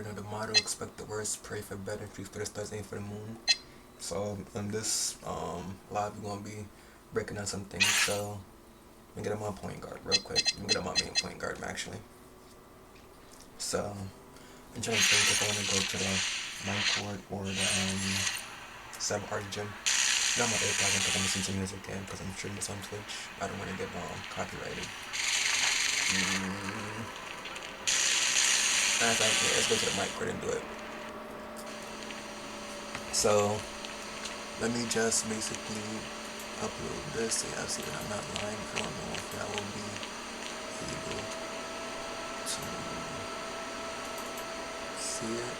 know the motto, expect the worst, pray for better, shoot for the stars, aim for the moon. So in this live, we're gonna be breaking down some things. So let me get on my point guard real quick. Let me get on my main point guard actually. So I'm trying to think if I want to go to the night court or the sub-art gym. Not my AirPods because I'm listening to music again because I'm streaming this on Twitch. I don't want to get copyrighted. Let's go to the mic court and do it. So let me just basically upload this so y'all see that I'm not lying. I don't know if that will be able to see it.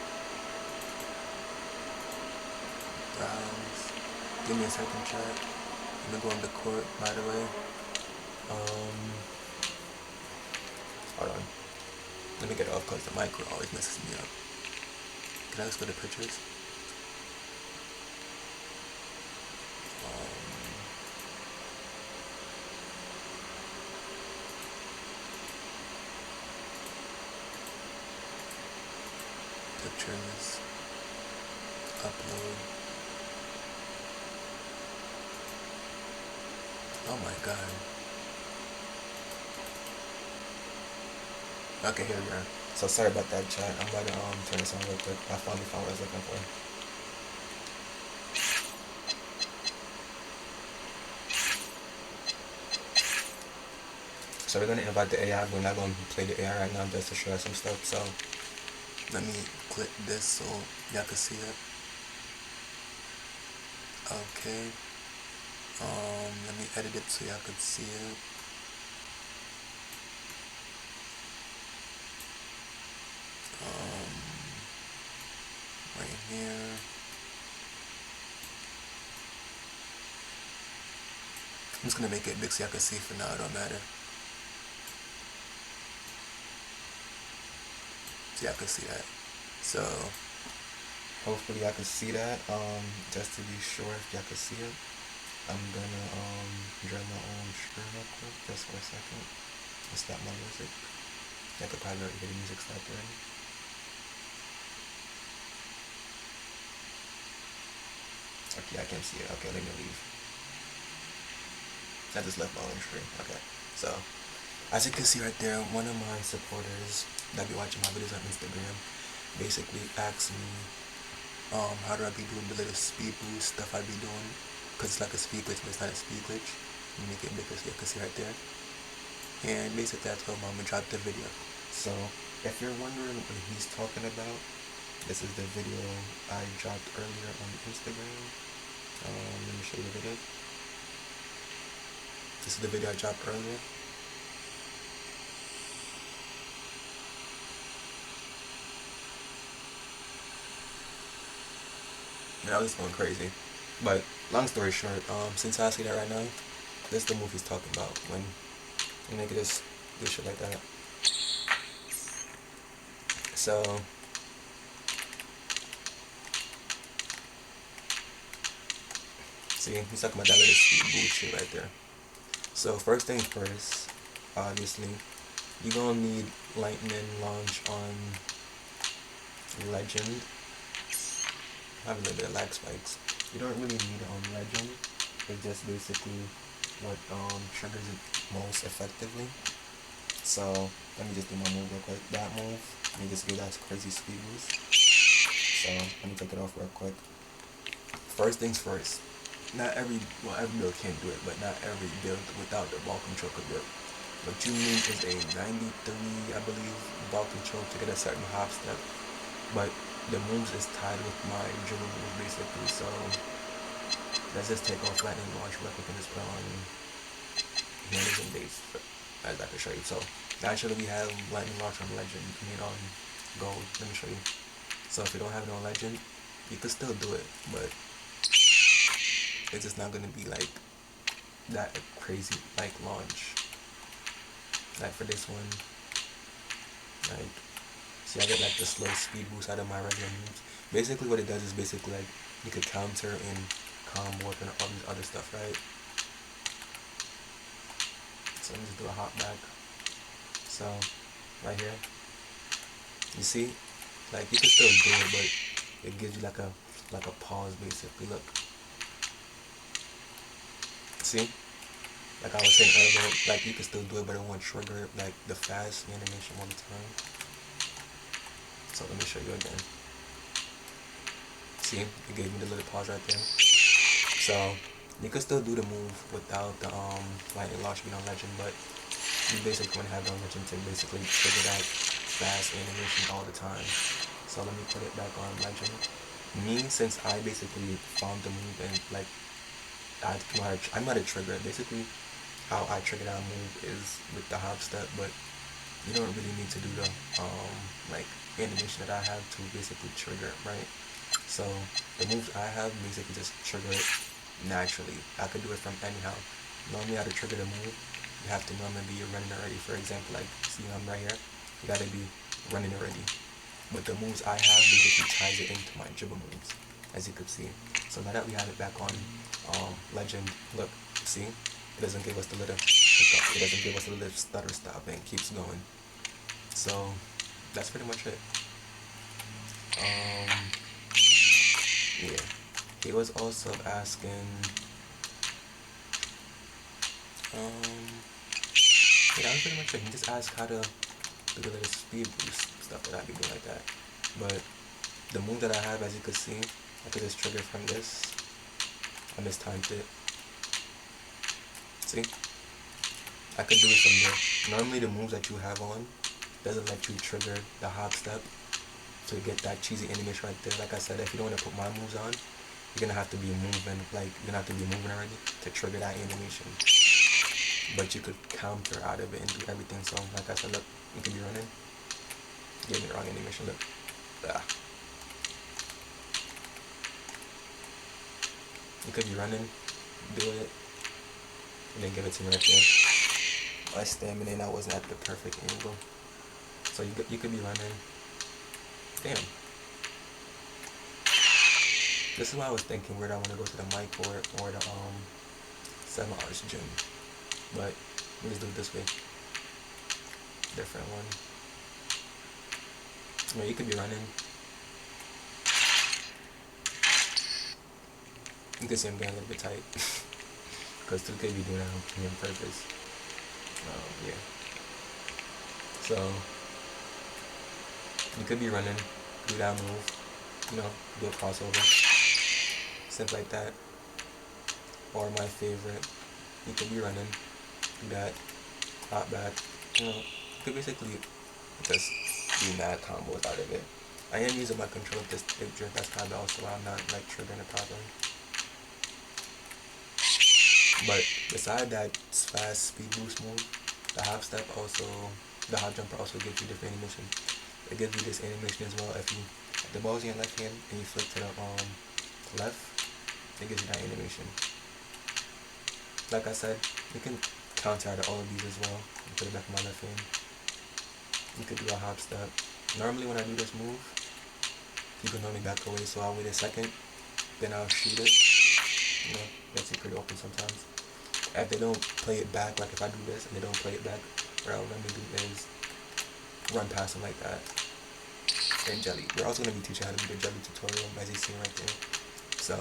Browse. Give me a second, chat. I'm gonna go on the court, by the way. Hold on. Let me get it off because the micro always messes me up. Can I just go to pictures? Pictures. Upload. Oh my god. Okay, here we are. So sorry about that, chat. I'm about to turn this on real quick. I finally found what I was looking for. So we're gonna invite the AI. We're not gonna play the AI right now just to show us some stuff. So let me click this so y'all can see it. Okay. Let me edit it so y'all can see it. Right here. I'm just gonna make it big so y'all can see. For now, it don't matter. So y'all can see that. So hopefully y'all can see that. Just to be sure if y'all can see it, I'm gonna draw my own screen real quick, just for a second. I'll stop my music. Y'all could probably already hear the music stop already. Okay, I can't see it. Okay, let me leave. I just left my own screen. Okay, so as you can see right there, one of my supporters that be watching my videos on Instagram basically asked me how do I be doing the little speed boost stuff I be doing, because it's like a speed glitch but it's not a speed glitch. Let me make it bigger so you can see right there. And basically I told mom to drop the video. So if you're wondering what he's talking about, this is the video I dropped earlier on Instagram. Let me show you the video. This is the video I dropped earlier. I was going crazy. But long story short, since I see that right now, this is the move he's talking about when you make this do shit like that. So see, he's talking about that little speed boost shit right there. So first thing first, obviously, you're gonna need lightning launch on legend. I have a little bit of lag spikes. You don't really need it on legend. It's just basically what triggers it most effectively. So let me just do my move real quick. That move, let me just give that crazy speed boost. So let me take it off real quick. First things first. Not every build can do it, but not every build without the ball control could do it. What you need is a 93, I believe, ball control to get a certain hop step. But the moves is tied with my dribble move basically. So let's just take off lightning launch real quick and just put on handles and base as I can show you. So naturally we have lightning launch on legend. You need on gold. Let me show you. So if you don't have it on legend, you can still do it, but it's just not gonna be like that crazy like launch. Like for this one, like see I get like the slow speed boost out of my regular moves. Basically what it does is basically like you could counter and combo and all this other stuff, right? So let me just do a hop back. So right here, you see Like you can still do it, but it gives you like a pause basically. Look, see, like I was saying earlier, like you can still do it, but it won't trigger like the fast animation all the time. So let me show you again. See, it gave me the little pause right there. So you can still do the move without the lightning launch being on legend, but you basically want to have it on legend to basically trigger that fast animation all the time. So let me put it back on legend. Me, since I basically found the move and like I know how to trigger it. Basically, how I trigger that move is with the hop step, but you don't really need to do the like animation that I have to basically trigger it, right? So the moves I have basically just trigger it naturally. I could do it from anyhow. Normally how to trigger the move, you have to normally be running already. For example, like see I'm right here, you gotta be running already. But the moves I have basically ties it into my dribble moves, as you could see. So now that we have it back on legend, look, see, it doesn't give us the little hiccup. It doesn't give us the little stutter stop and keeps going. So that's pretty much it. Yeah. He was also asking, yeah, that was pretty much it. He just asked how to do the little speed boost stuff that I be doing like that. But the move that I have, as you can see, I could just trigger from this. I mistimed it. See? I could do it from there. Normally the moves that you have on doesn't let you trigger the hop step to get that cheesy animation right there. Like I said, if you don't want to put my moves on, you're gonna have to be moving, like you're gonna have to be moving already to trigger that animation. But you could counter out of it and do everything. So like I said, look, you could be running. Give me the wrong animation, look. Ah. You could be running, do it, and then give it to me right there. My stamina and I wasn't at the perfect angle. So you could be running. Damn. This is why I was thinking where I want to go to the mic or the 7 hours gym. But let's do it this way. Different one. Well, you could be running. You can see I'm getting a little bit tight. Because 2 could be doing that on purpose. Yeah. So you could be running, do that move, you know, do a crossover. Simple like that. Or my favorite, you could be running, do that, hop back, you know, you could basically just do mad combos out of it. I am using my controller with this big jerk, that's probably also why I'm not like triggering it properly. But beside that fast speed boost move, the hop step also, the hop jumper also gives you different animation. It gives you this animation as well. If the ball's in your left hand and you flip to the left, it gives you that animation. Like I said, you can counter out all of these as well. You put it back in my left hand. You could do a hop step. Normally when I do this move, you can normally back away, so I'll wait a second, then I'll shoot it. You know, that's pretty open sometimes. If they don't play it back, like if I do this and they don't play it back, what I'll normally do is run past them like that. And jelly. We're also going to be teaching how to do the jelly tutorial, as you see right there. So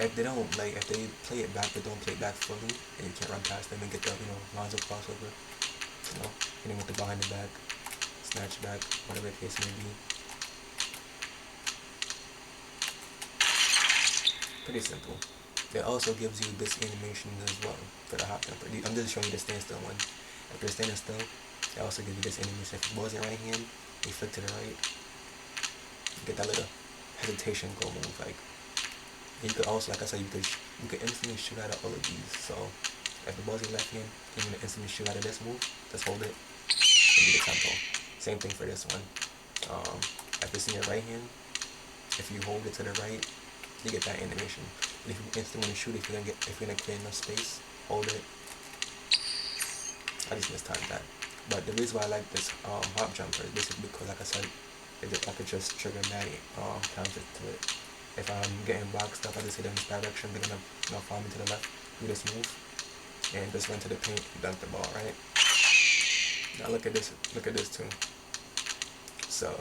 if they don't if they play it back but don't play it back fully, and you can't run past them and get the lines of crossover, hitting with the behind the back, snatch back, whatever the case may be. Pretty simple. It also gives you this animation as well for the hop jumper. I'm just showing you the standstill one. If you're standing still, it also gives you this animation. If the ball's in your right hand, you flick to the right, you get that little hesitation go move. Like, and you could also, like I said, you could instantly shoot out of all of these. So if the ball's in your left hand, you're gonna instantly shoot out of this move. Just hold it and do the tempo. Same thing for this one. If it's in your right hand, if you hold it to the right, you get that animation. And if you instantly shoot, if you're gonna clear enough space, hold it. I just mistimed that. But the reason why I like this hop jumper is basically because, like I said, I could just trigger mad counter to it. If I'm getting boxed up, I just hit in this direction, they're gonna follow me to the left, do this move, and just run to the paint and dunk the ball, right? Now look at this too. So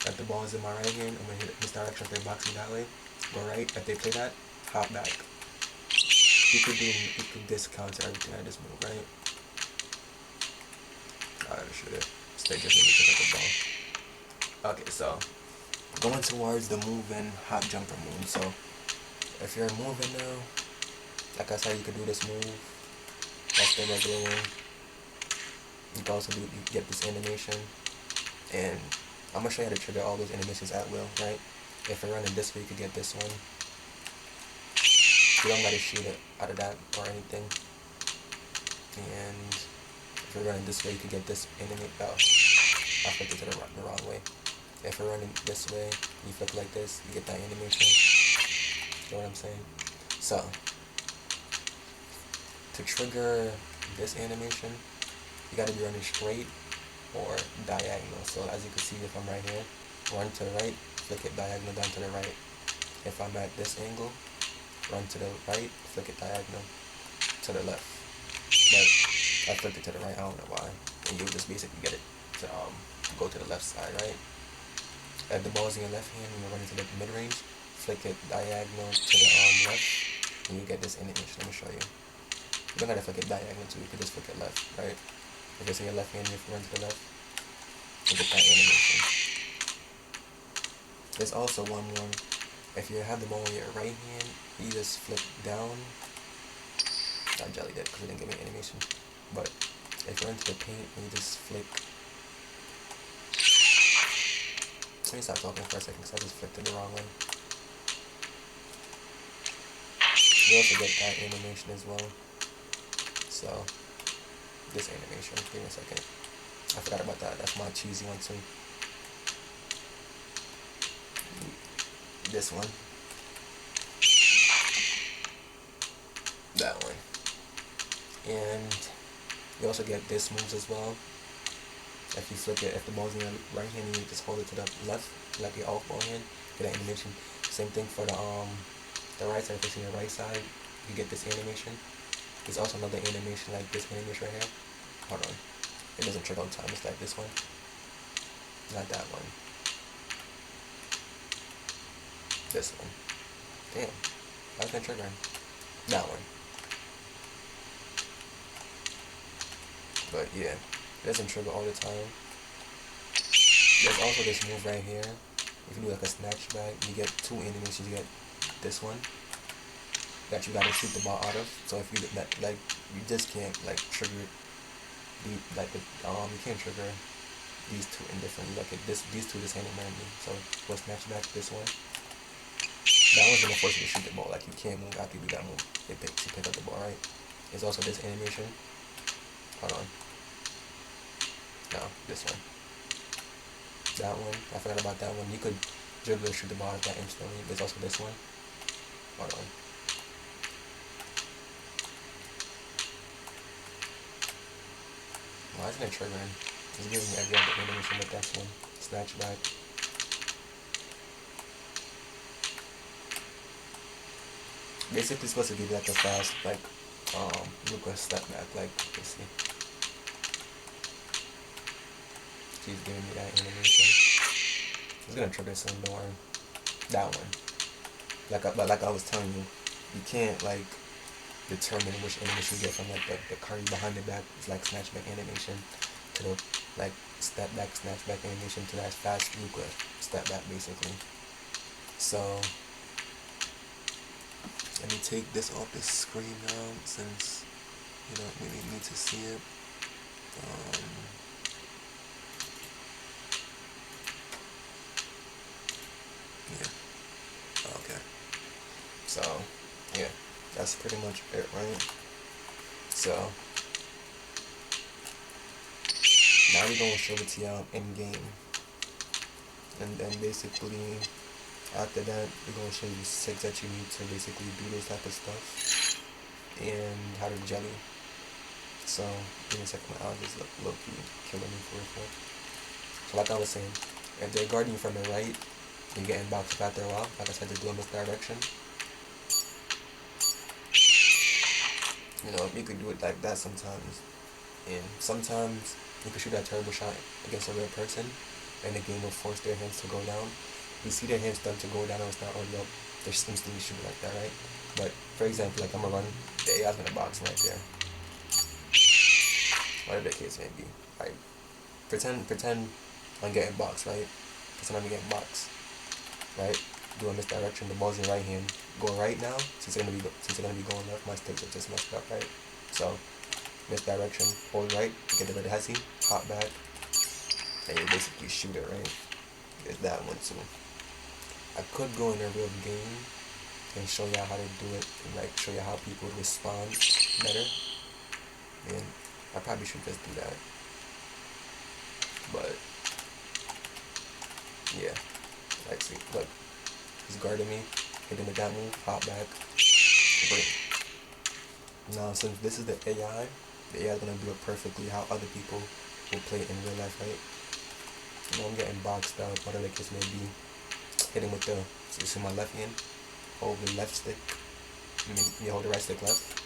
If the ball is in my right hand, I'm gonna hit it misdirection if they box me that way. Go right. If they play that, hop back. You could discount everything I just moved, right? I gotta shoot it. Stay just maybe pick up the ball. Okay, so going towards the moving hop jumper move. So if you're moving now, like I said, you could do this move. That's the regular one. You can also you get this animation, and I'm gonna show you how to trigger all those animations at will, right? If you're running this way, you could get this one. You don't gotta shoot it out of that or anything. And if you're running this way, you could get this animate. Oh, I flipped it to the wrong way. If you're running this way, you flip like this, you get that animation. You know what I'm saying? So, to trigger this animation, you gotta be running straight or diagonal. So as you can see, if I'm right here, run to the right, flick it diagonal down to the right. If I'm at this angle, run to the right, flick it diagonal to the left. But I flipped it to the right, I don't know why. And you'll just basically get it to go to the left side, right? If the ball's in your left hand and you're running to the mid-range, flick it diagonal to the left, and you get this animation. Let me show you. You don't gotta flick it diagonal too, you can just flick it left, right? If it's in your left hand, if you run to the left, you get that animation. There's also one more. If you have the ball in your right hand, you just flip down. I jellied it because it didn't give me animation. But if you're into the paint and you just flick. Let me stop talking for a second because I just flipped it the wrong way. You also get that animation as well. So, this animation, give me a second. I forgot about that. That's my cheesy one too. This one. That one. And you also get this moves as well. If you flick it, if the ball's in your right hand, you just hold it to the left, like your off ball hand, get an animation. Same thing for the right side. If it's in your right side, you get this animation. There's also another animation like this animation right here. Hold on. It doesn't trigger on time. It's like this one. Not that one. This one. Damn. Why is that triggering? That one. But yeah, it doesn't trigger all the time. There's also this move right here. If you do like a snatch back, you get two animations. You get this one that you gotta shoot the ball out of. So if you like you just can't like trigger you can't trigger these two indifferently. Like these two just hand in randomly. So for snatch back, this one. That one's gonna force you to shoot the ball. Like you can't move after you do that move. You pick up the ball, right? There's also this animation. Hold on. No, this one. That one. I forgot about that one. You could dribble and shoot the ball at that instantly. There's also this one. Hold on. Why isn't it triggering? It's giving me every other animation with that one. Snatch back. Basically it's supposed to give you like a fast, like, look a step back, like, you see. She's giving me that animation. It's gonna trigger some more. That one. Like I was telling you, you can't, like, determine which animation you get from, like, the curry behind the back. It's like snatch back animation to the, like, step back, snatch back animation to that fast Luka step back, basically. So, let me take this off the screen now, since you don't really need to see it. Yeah. Okay. So, yeah, that's pretty much it, right? So, now we're gonna show it to y'all in game, and then basically after that we're gonna show you zigs that you need to basically do this type of stuff, and how to jelly. So, give me a second, my allergies low-key killing me for real. So like I was saying, if they're guarding you from the right, you're getting bounced up after a while. Like I said, just do a misdirection. You know, you could do it like that sometimes. And sometimes you can shoot that turbo shot against a real person. and the game will force their hands to go down. You see their hands start to go down and it's not already up, they're instantly shoot like that, right? But for example, like I'm gonna run, the AI's gonna box right there. Whatever the case may be. Like pretend I'm getting boxed, right? Pretend I'm getting boxed, right? Do a misdirection, the ball's in your right hand. Go right now, since you're gonna be going left, my sticks are just messed up, right? So misdirection, hold right, get the red hezzy, hop back, and you basically shoot it, right? There's that one too. I could go in a real game and show you how to do it, and like show you how people respond better. And I probably should just do that. But yeah, like see, look, he's guarding me, hitting with that move, hop back, break. Now since this is the AI is gonna do it perfectly how other people will play it in real life, right? You know, I'm getting boxed out, whatever the case may be. Hitting with the, so you see my left hand, hold the left stick, you hold the right stick left.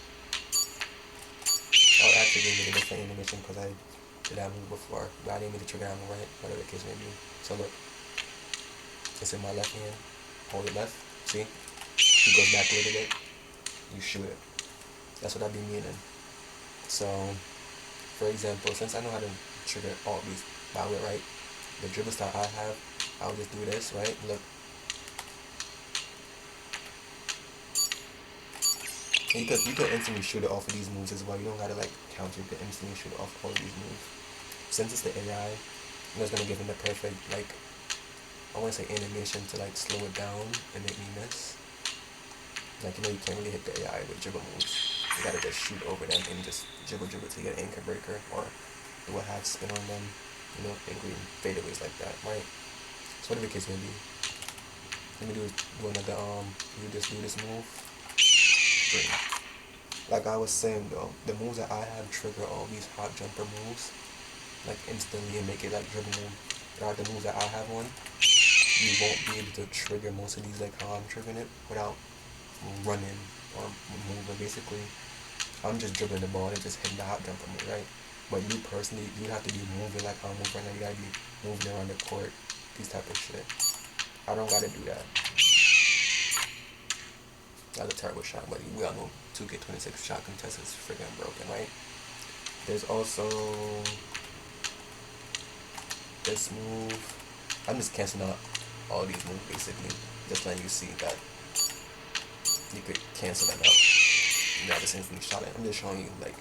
I'll actually give me a different animation because I did that move before, but I didn't mean to trigger on the right, whatever the case may be. So look, it's in my left hand, hold it left, see? He goes back a little bit, you shoot it. That's what I be meaning. So, for example, since I know how to trigger all these by way, right? The dribble style I have, I'll just do this, right? Look. And you could instantly shoot it off of these moves as well. You don't gotta like counter, you can instantly shoot it off all of these moves. Since it's the AI, I'm just gonna give him the perfect, like, I wanna say animation to like slow it down and make me miss. Like, you know, you can't really hit the AI with dribble moves. You gotta just shoot over them and just dribble till you get an anchor breaker or do a half spin on them, you know, and green fadeaways like that, right? So whatever the case may be. Let me do another you just do this move. Green. Like I was saying though, the moves that I have trigger all these hop jumper moves like instantly and make it like dribble move. There are the moves that I have on. You won't be able to trigger most of these like how I'm triggering it without running or moving. Basically, I'm just dribbling the ball and just hitting the hop jumper move, right? But you personally, you have to be moving like how I'm moving right now. You gotta be moving around the court, these type of shit. I don't gotta do that. That's a terrible shot, but we all know 2K26 shot contest is freaking broken, right? There's also this move. I'm just canceling out all these moves basically, just letting you see that you could cancel them out. You know, just instantly shot it. I'm just showing you like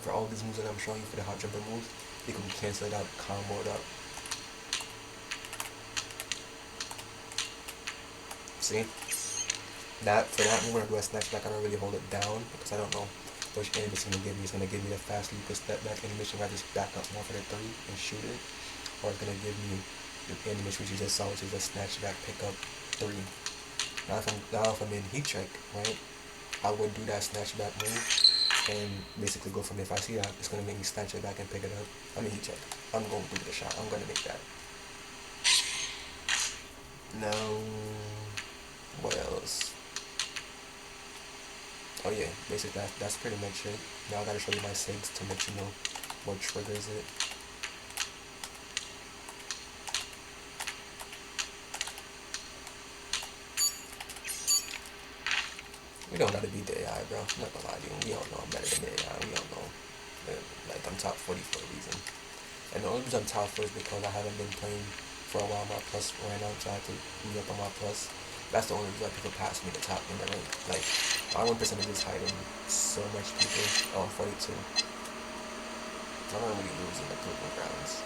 for all these moves that I'm showing you for the hot jumper moves, you can cancel it out, combo it up. See? That for that move when I do a snatch back, I don't really hold it down because I don't know which animation it's gonna give me. It's gonna give me the fast leap or step back animation where I just back up more for the 3 and shoot it. Or it's gonna give me the animation which you just saw, which is a snatch back pick up 3. Now if I'm in heat check, right, I would do that snatch back move and basically go from there. If I see that it's gonna make me snatch it back and pick it up, I'm in heat check. I'm going through the shot. I'm gonna make that. Now what else? Oh yeah, basically that's pretty much it. Now I gotta show you my zigs to let you know what triggers it. We don't gotta beat the AI, bro. I'm not gonna lie to you. We all know I'm better than the AI. We all know. Like, I'm top 40 for a reason. And the only reason I'm top 40 is because I haven't been playing for a while. My plus ran out, so I had to re up on my plus. That's the only reason why people pass me the top in the rank. Like, my 1% is higher than so much people. Oh, I'm 42. I'm not really losing the proving grounds.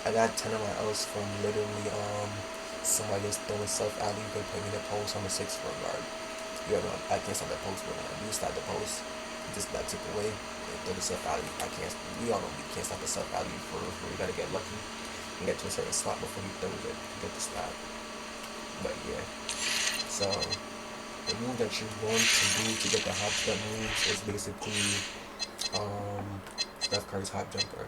I got 10 of my L's from literally somebody just throwing self alley, you can put me in the post. I'm a 6 for a guard. You know, I can't stop the post, but when I do stop the post, just that took away. And throw the self alley. We all know we can't stop the self alley for real. You gotta get lucky and get to a certain spot before you throw it to get the stop. But yeah, so the move that you're going to do to get the hop step moves is basically Steph Curry's hop jumper.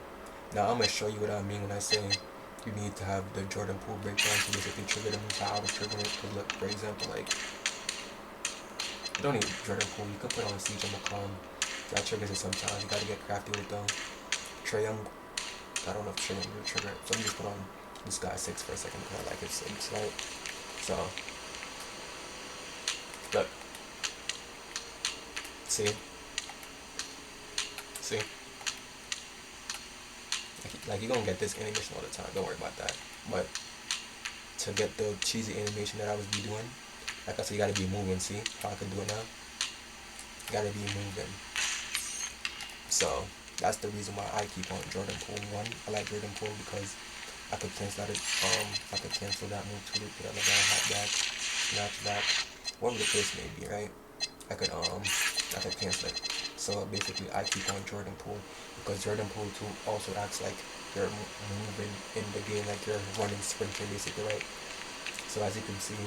Now I'm gonna show you what I mean when I say you need to have the Jordan Poole breakdown to basically trigger the moves how I was triggering it. Cause look, for example, like you don't need Jordan Poole, you can put on CJ McCollum. That triggers it sometimes. You gotta get crafty with it though. Trae Young I don't know if trigger will trigger it. So let me just put on this guy 6 for a second because I like it 6, right? So look, see, see, like you're gonna get this animation all the time. Don't worry about that. But to get the cheesy animation that I was be doing, like I said, you gotta be moving. See how I can do it now? You gotta be moving. So that's the reason why I keep on Jordan Poole 1. I like Jordan Poole because I could cancel that I could cancel that move to get on the ground, hop back, snatch back, whatever the case may be, right? I could cancel it. So basically I keep on Jordan Poole because Jordan Poole 2 also acts like you're moving in the game, like you're running sprinting basically, right? So as you can see,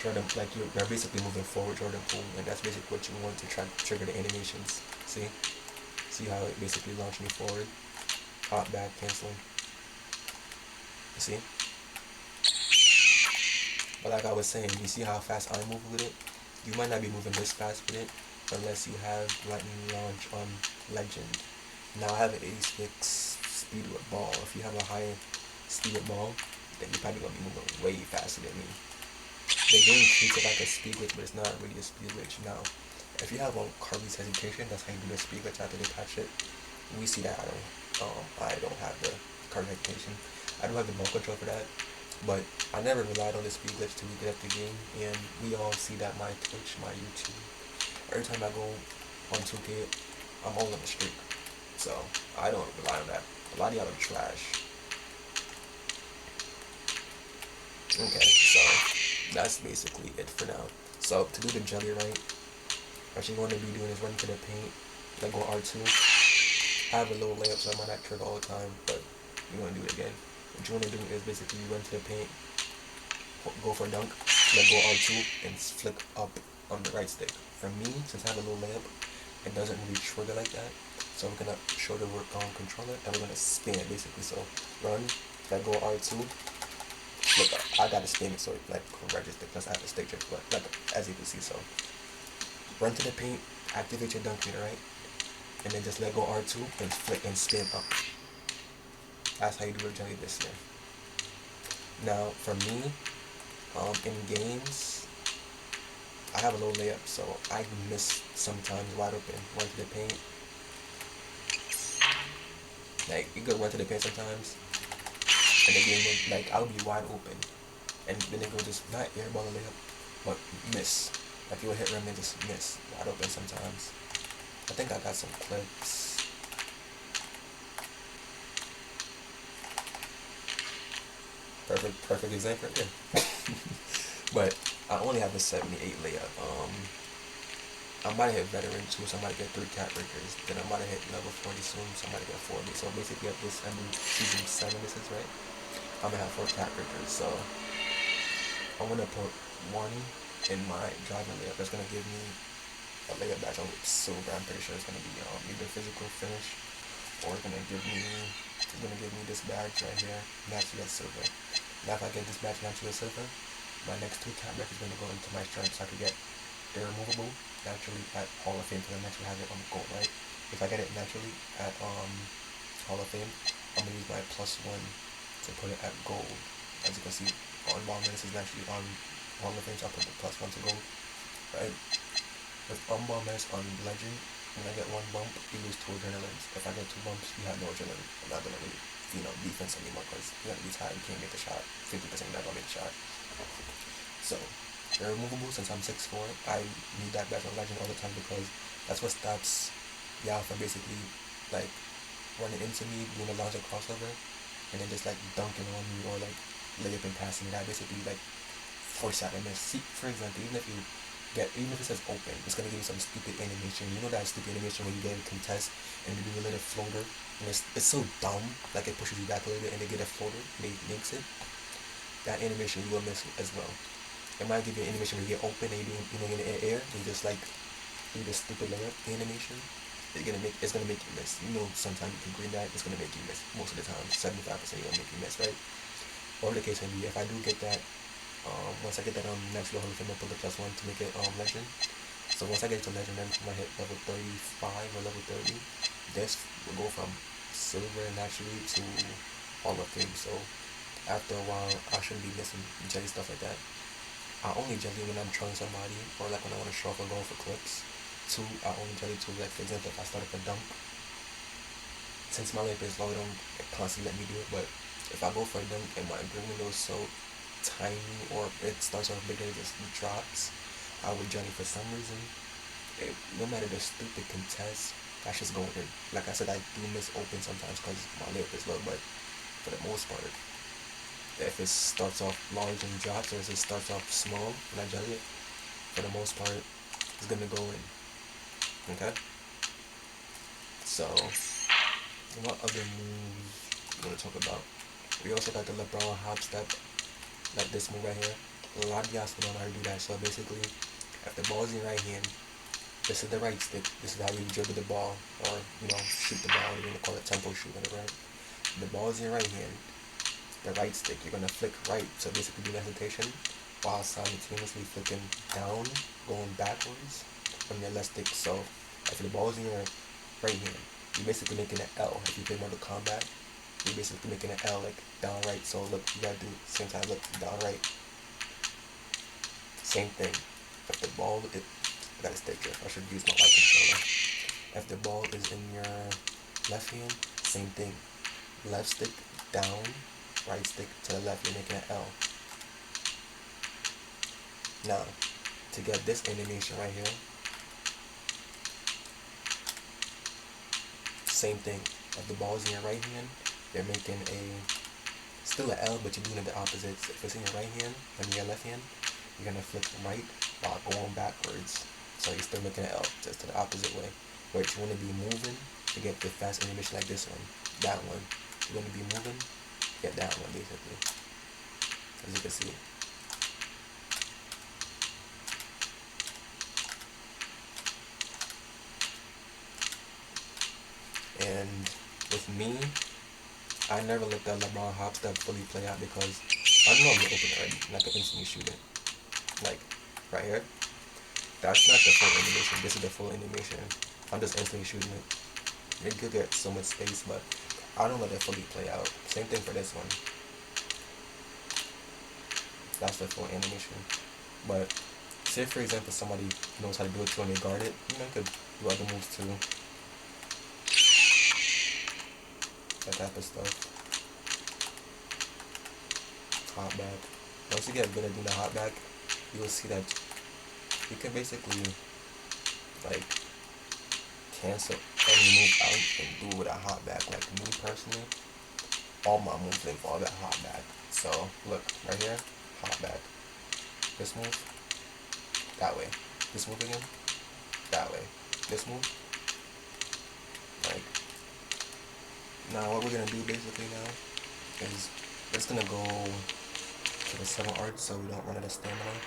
Jordan, like you're basically moving forward, Jordan Poole, and that's basically what you want to try to trigger the animations. See how it basically launched me forward, hop back, canceling. You see? But like I was saying, you see how fast I move with it? You might not be moving this fast with it unless you have lightning launch on legend. Now I have an 86 speed with ball. If you have a higher speed with ball, then you're probably gonna be moving way faster than me. The game treats it like a speed glitch, but it's not really a speed glitch. Now, if you have Kirby's hesitation, that's how you do the speed glitch after they patch it. We see that I don't have the Kirby hesitation. I don't have the ball control for that, but I never relied on the speed glitch to get up the game, and we all see that my Twitch, my YouTube. Every time I go on 2K, I'm all on the streak, so I don't rely on that. A lot of y'all are trash. Okay, so that's basically it for now. So to do the jelly right, what you're going to be doing is run to the paint, then go R2. I have a little layup so I might not trigger all the time, but you're going to do it again. What you want to do is basically run to the paint, go for a dunk, then go R2 and flick up on the right stick. For me, since I have a little layup, it doesn't really trigger like that. So we're going to show the work on controller and we're going to spin it basically. So run, then go R2, look, I gotta spin it so it like register plus I have to stick trick, but like as you can see, so run to the paint, activate your dunk meter, right? And then just let go R2 and flick and spin up. That's how you do a jelly this year. Now for me, in games, I have a low layup, so I miss sometimes wide open. Run to the paint. Like you go run to the paint sometimes, and the game will, like I'll be wide open, and then it go just not airball a layup, but miss. Like you will hit rim and just miss wide open sometimes. I think I got some clips. Perfect example right there. But I only have a 78 layup. I might hit veteran too, so I might get 3 cat breakers. Then I might hit level 40 soon, so I might get 40. So basically at this end season 7 this is, right? I'm gonna have 4 cat breakers. So I'm gonna put 1 in my driving layup. That's gonna give me a layup badge on silver. I'm pretty sure it's gonna be either physical finish or it's gonna give me this badge right here, naturally at silver. Now if I get this badge naturally at silver, my next 2 cat breakers is gonna go into my strength so I could get they're removable naturally at Hall of Fame because I naturally have it on gold, right? If I get it naturally at Hall of Fame, I'm gonna use my +1 to put it at gold. As you can see, on ball minutes is naturally on Hall of Fame, so I put the +1 to gold, right? With ball minutes on legend, when I get 1 bump, you lose 2 adrenaline. If I get 2 bumps, you have no adrenaline. I'm not gonna really, defense anymore because you're gonna be tired. You can't make the shot. 50% you're not gonna make the shot. So they're removable since I'm 6'4". I need that badge on legend all the time because that's what stops y'all from basically like running into me, doing a launcher crossover, and then just like dunking on me or like layup and passing me. That basically like force out and miss. See, for example, even if it says open, it's gonna give you some stupid animation. You know that stupid animation when you get a contest and you do a little floater, and it's so dumb, like it pushes you back a little bit and they get a floater, and they makes it. That animation you will miss as well. It might give you an animation when you get open and you're in the air, and you just like do this stupid layup animation. It's gonna make you miss. You know, sometimes you can green that, it's gonna make you miss. Most of the time, 75% it's gonna make you miss, right? Whatever the case may be, if I do get that, once I get that next level, I'm gonna put the +1 to make it legend. So once I get to legend, then I might hit level 35 or level 30. This will go from silver naturally to Hall of Fame. So after a while, I shouldn't be missing jelly stuff like that. I only jelly when I'm trolling somebody, or like when I want to show off or go for clips. Two, I only jelly to, like, for example, if I start up a dunk, since my layup is low, it don't constantly let me do it, but if I go for a dunk and my green window is so tiny, or it starts off bigger, it just drops, I would jelly for some reason. No matter the stupid contest, that's just going in. Like I said, I do miss open sometimes because my layup is low, but for the most part, if it starts off large and drops, or if it starts off small and I jelly it, for the most part, it's gonna go in. Okay? So, what other moves you want to talk about? We also got the LeBron hop step, like this move right here. A lot of y'all still don't know how to do that. So basically, if the ball's in your right hand, this is the right stick. This is how you dribble the ball, or shoot the ball. You're gonna call it tempo shoot, whatever. Right? The ball's in your right hand. The right stick, you're gonna flick right. So basically, do the hesitation while simultaneously flicking down, going backwards on your left stick. So if the ball's in your right hand, you're basically making an L. If you play Mortal Kombat, you're basically making an L, like down right. So look, you gotta do the same time. Look, down right. Same thing. If the ball, I gotta stay drift. I should use my light controller. If the ball is in your left hand, same thing. Left stick down, right stick to the left. You're making an L. Now, to get this animation right here, same thing. If the ball is in your right hand, you're making still an L, but you're doing it the opposites. If it's in your right hand and your left hand, you're gonna flick right while going backwards. So you're still making an L, just to the opposite way. But you wanna be moving to get the fast animation like this one, that one. You wanna be moving, get that one basically. As you can see. And with me, I never let that LeBron hop step fully play out because I know I'm gonna open it already and I can instantly shoot it. Like, right here. That's not the full animation. This is the full animation. I'm just instantly shooting it. It could get so much space, but I don't let it fully play out. Same thing for this one. That's the full animation. But say for example somebody knows how to do it too and they guard it, you could do other moves too. That type of stuff. Hop back. Once you get good at doing the hop back, you will see that you can basically like cancel any move out and do it with a hop back. Like me personally, all my moves involve that hop back. So look right here, hop back. This move, that way. This move again, that way. This move, like. Now what we're gonna do basically now is we're just gonna go to the 7 art so we don't run out of stamina,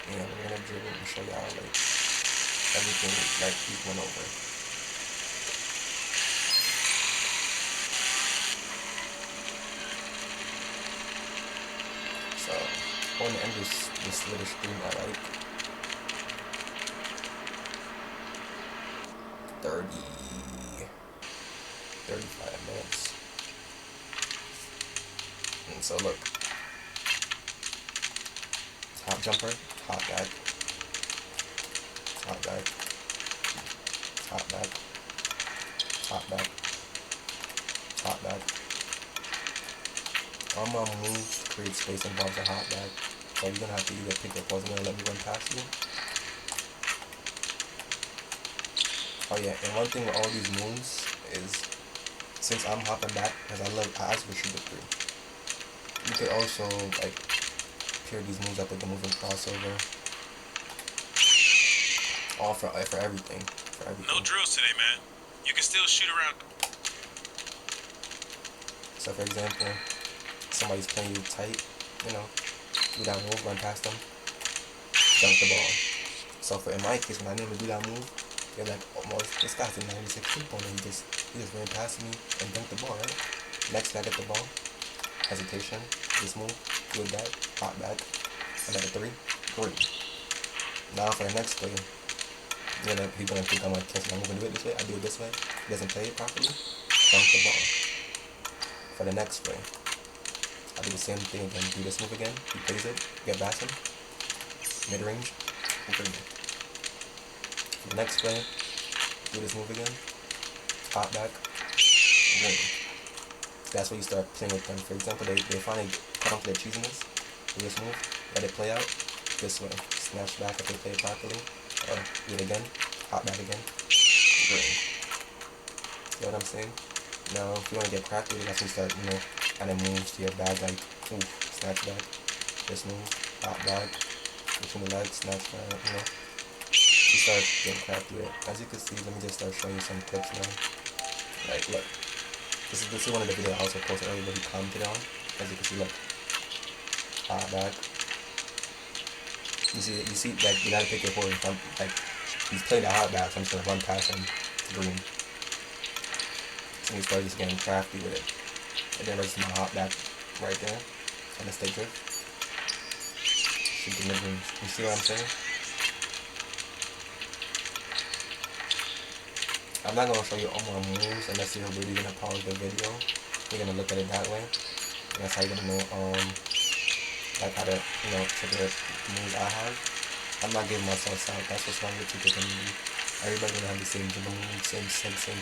and we're gonna dribble and show y'all like everything like we went over. So I want to end this little stream at like 35 minutes. And so look, hop jumper, hop back, hop back, hop back, hop back, hop back. All my moves create space involves a hop back. So you're gonna have to either pick your pose and let me run past you. Oh yeah, and one thing with all these moves is, since I'm hopping back, because I actually shoot the 3. You could also like pair these moves up with the moving crossover. All for everything. For everything. No drills today, man. You can still shoot around. So for example, somebody's playing you tight, do that move, run past them, dunk the ball. So in my case, when I never do that move, they're like, oh, well, this guy's a 96 3-pointer. He just ran past me and dunked the ball, right? Next guy get the ball, hesitation, this move, do that, hop back, another 3, great. Now for the next play, he's gonna think I'm gonna cancel my move and do it this way. I do it this way. He doesn't play it properly. dunk the ball. For the next play, I do the same thing again. Do this move again. He plays it. Get past him. Mid range. For the next play, do this move again. Hop back. Boom. That's where you start playing with them. For example, they finally cut off their cheesiness. Do this move. Let it play out. This way. Snatch back if they play it properly. Or do it again. Hop back again. Boom. You know what I'm saying? Now, if you want to get crafty, that's when you start, adding moves to your bag, like, snatch back, this move, hop back, between the legs, snatch back, You start getting crafty with it. As you can see, let me just start showing you some clips now. Like, look, this is one of the videos I also posted earlier where he commented on. As you can see, look, hop back. You see, like, you gotta pick your forward from, like, he's playing the hop back, so I'm just gonna run past him, green. And he started just getting crafty with it. And then there's my hop back right there. And let's take drift. Shoot the mid range. You see what I'm saying? I'm not gonna show you all my moves unless you're really gonna pause the video. You're gonna look at it that way. And that's how you're gonna know like how to trigger moves I have. I'm not giving myself out. That's what's wrong with people community. Everybody gonna have the same dribble move, same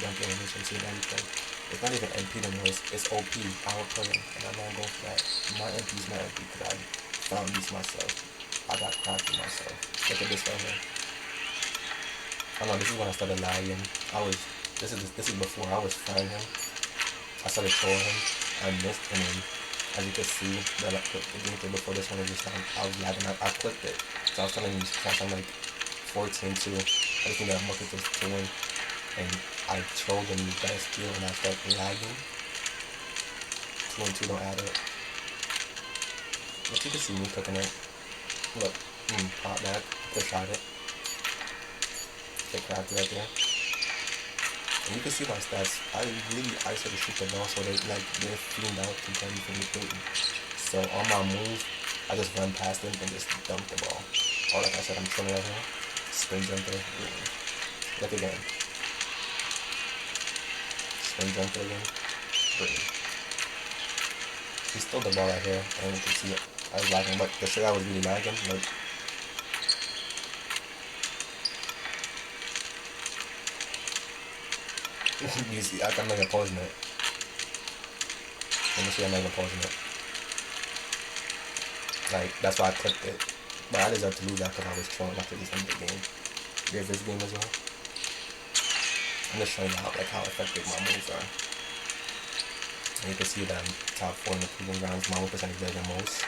jump animation, same everything. It's not even MP no more, it's OP, our player, and I'm not going for that. My MP is my MP because I found these myself. I got crafty myself. Look at this right here. I know this is when I started lagging. This is before I was frying him. I started trolling him. I missed him, and as you can see, the gameplay before this one was just I was lagging. I clicked it, so I was telling you, I'm like 14-2. I just need that bucket to win, and I trolled them with that skill, and I started lagging. 2 and 2 don't add up. But you can see me cooking it. Look, pop back, push out it. Get crafty right there. And you can see my stats. I really ISO to shoot the ball so they're feeling out to tell me from the Putin. So on my move, I just run past them and just dump the ball. Or like I said, I'm trolling right here. Spin jumper. Look again. Spin jumper again. He stole the ball right here, and you can see it. I was lagging, but the shit I was really lagging. Like, you see, I'm not even pausing it. Let me see, I'm not even pausing it. Like, that's why I clicked it. But I deserve to lose that because I was trolling after this end of the game. There's this game as well. I'm just showing you how effective my moves are. And you can see that I'm top 4 in the proving grounds. My 1% is better than most.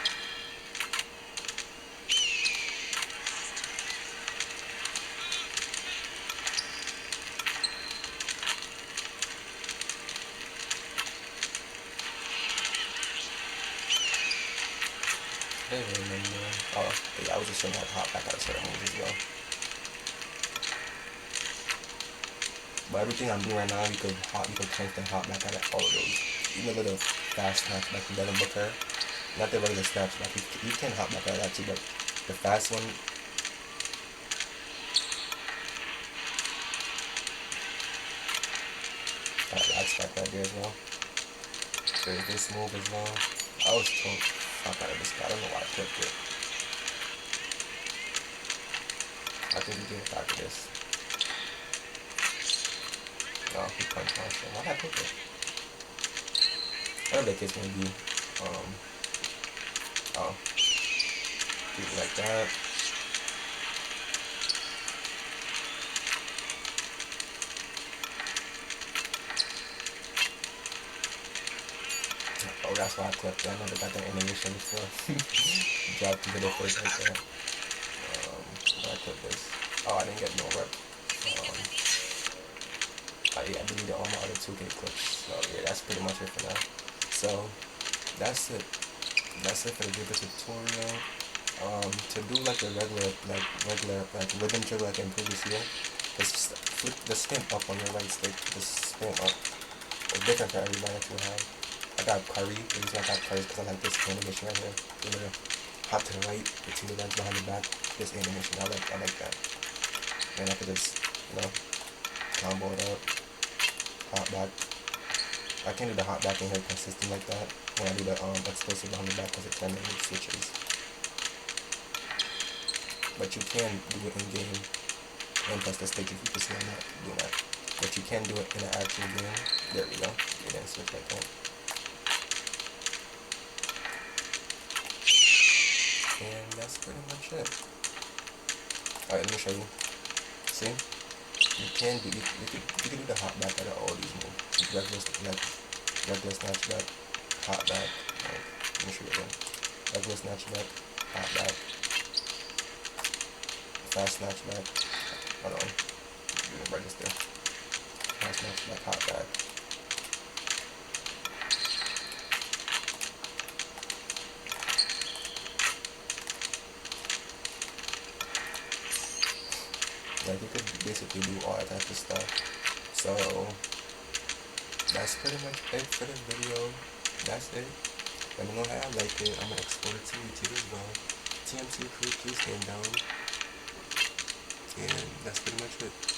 I don't even remember. Oh, yeah, I was just showing you how to hop back out of certain moves as well. But everything I'm doing right now, you could change the hop back out of all of those. Even a little fast snatch back from Devin Booker. Not the regular snatch back. You can hop back out of that too, but the fast one. That's back right there as well. There's this move as well. I was told fuck out of this guy. I don't know why I clicked it. I think he did back to this. No, he punched my shit. Why did I click it? Whatever the case may be. Oh. Do it like that. Oh, that's why I clipped it. I never got that animation before. Dropped the middle face like that. I clipped this. Oh, I didn't get no rep. Yeah, I deleted all my other 2K clips. So yeah, that's pretty much it for now. So that's it. That's it for the dribble tutorial. To do like a regular rhythm dribble like in previous year, just flip the spin up on your right stick. Just spin up. It's different for everybody that you have. I got Curry. The reason I got Curry is because I like this animation right here. You know, hop to the right, between the legs behind the back. This animation, I like that. And I could just, combo it up, hop back, I can't do the hop back in here consistent like that when I do the explosive behind the back because it kind of switches. But you can do it in game and plus the stage if you can see I'm not doing that. But you can do it in an actual game. There we go. It didn't switch like that. And that's pretty much it. Alright, let me show you. See? You can do the hop back out of all these moves. Regular snatch back, hop back. Let me show you again. Regular snatch back, hop back, fast snatch back. Hold on. Didn't register. Fast snatch back, hop back. Like you could basically do all types of stuff. So that's pretty much it for this video. That's it. Let me know how I like it. I'm gonna export it to YouTube as well. TMC crew, please stand down. And that's pretty much it.